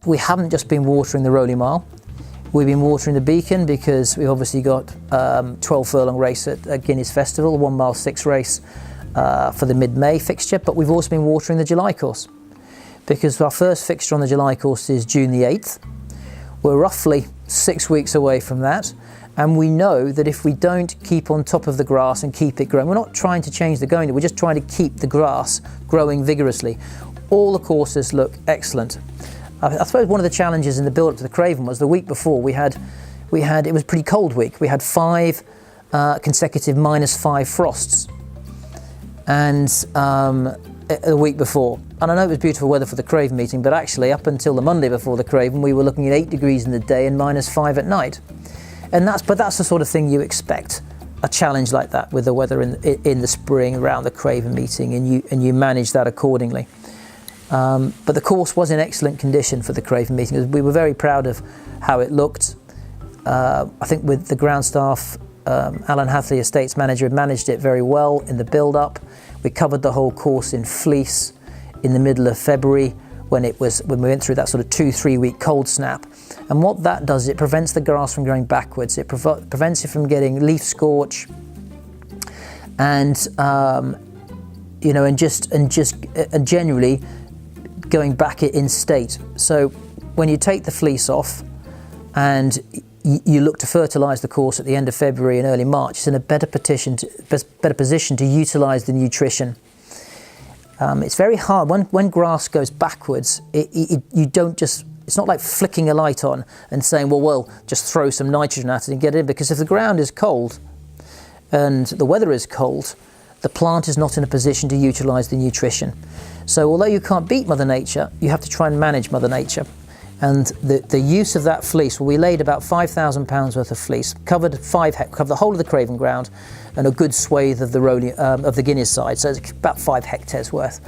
We haven't just been watering the Rowley Mile. We've been watering the Beacon because we've obviously got 12 furlong race at Guinness Festival, a 1 mile 6 race for the mid-May fixture, but we've also been watering the July course because our first fixture on the July course is June the 8th. We're roughly 6 weeks away from that, and we know that if we don't keep on top of the grass and keep it growing, we're not trying to change the going, we're just trying to keep the grass growing vigorously. All the courses look excellent. I suppose one of the challenges in the build-up to the Craven was the week before it was a pretty cold week. We had 5 consecutive -5 frosts, and the week before. And I know it was beautiful weather for the Craven meeting, but actually up until the Monday before the Craven, we were looking at 8 degrees in the day and -5 at night. And that's the sort of thing you expect, a challenge like that with the weather in the spring around the Craven meeting, and you manage that accordingly. But the course was in excellent condition for the Craven meeting. We were very proud of how it looked. I think with the ground staff, Alan Hathaway, Estates Manager, had managed it very well in the build-up. We covered the whole course in fleece in the middle of February when we went through that sort of 2-3 week cold snap. And what that does, it prevents the grass from going backwards. It prevents it from getting leaf scorch, and and generally going back in state. So when you take the fleece off and you look to fertilise the course at the end of February and early March, it's in a better position to utilise the nutrition. It's very hard when grass goes backwards. It's not like flicking a light on and saying, well, just throw some nitrogen at it and get it in, because if the ground is cold and the weather is cold, the plant is not in a position to utilise the nutrition. So although you can't beat Mother Nature, you have to try and manage Mother Nature. And the use of that fleece, well, we laid about 5,000 pounds worth of fleece, covered the whole of the Craven ground and a good swathe of the Guinness side, so it's about 5 hectares worth.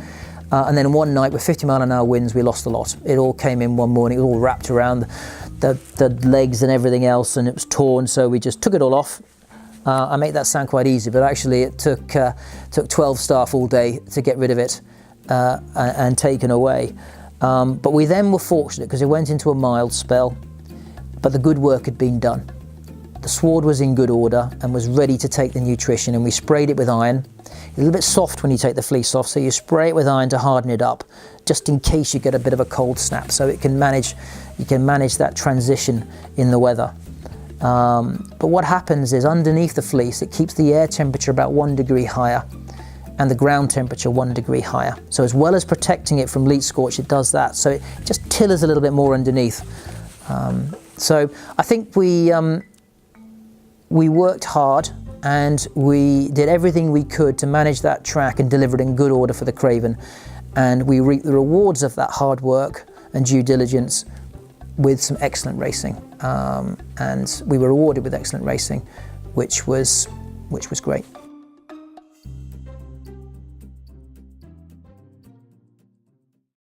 And then one night with 50 mile an hour winds, we lost a lot. It all came in one morning, it was all wrapped around the legs and everything else, and it was torn, so we just took it all off. I make that sound quite easy, but actually it took 12 staff all day to get rid of it and taken away. But we then were fortunate because it went into a mild spell, but the good work had been done. The sward was in good order and was ready to take the nutrition, and we sprayed it with iron. It's a little bit soft when you take the fleece off, so you spray it with iron to harden it up, just in case you get a bit of a cold snap, so you can manage that transition in the weather. But what happens is underneath the fleece, it keeps the air temperature about 1 degree higher and the ground temperature 1 degree higher. So as well as protecting it from leaf scorch, it does that. So it just tillers a little bit more underneath. So I think we worked hard and we did everything we could to manage that track and deliver it in good order for the Craven. And we reaped the rewards of that hard work and due diligence with some excellent racing. And we were rewarded with excellent racing, which was great.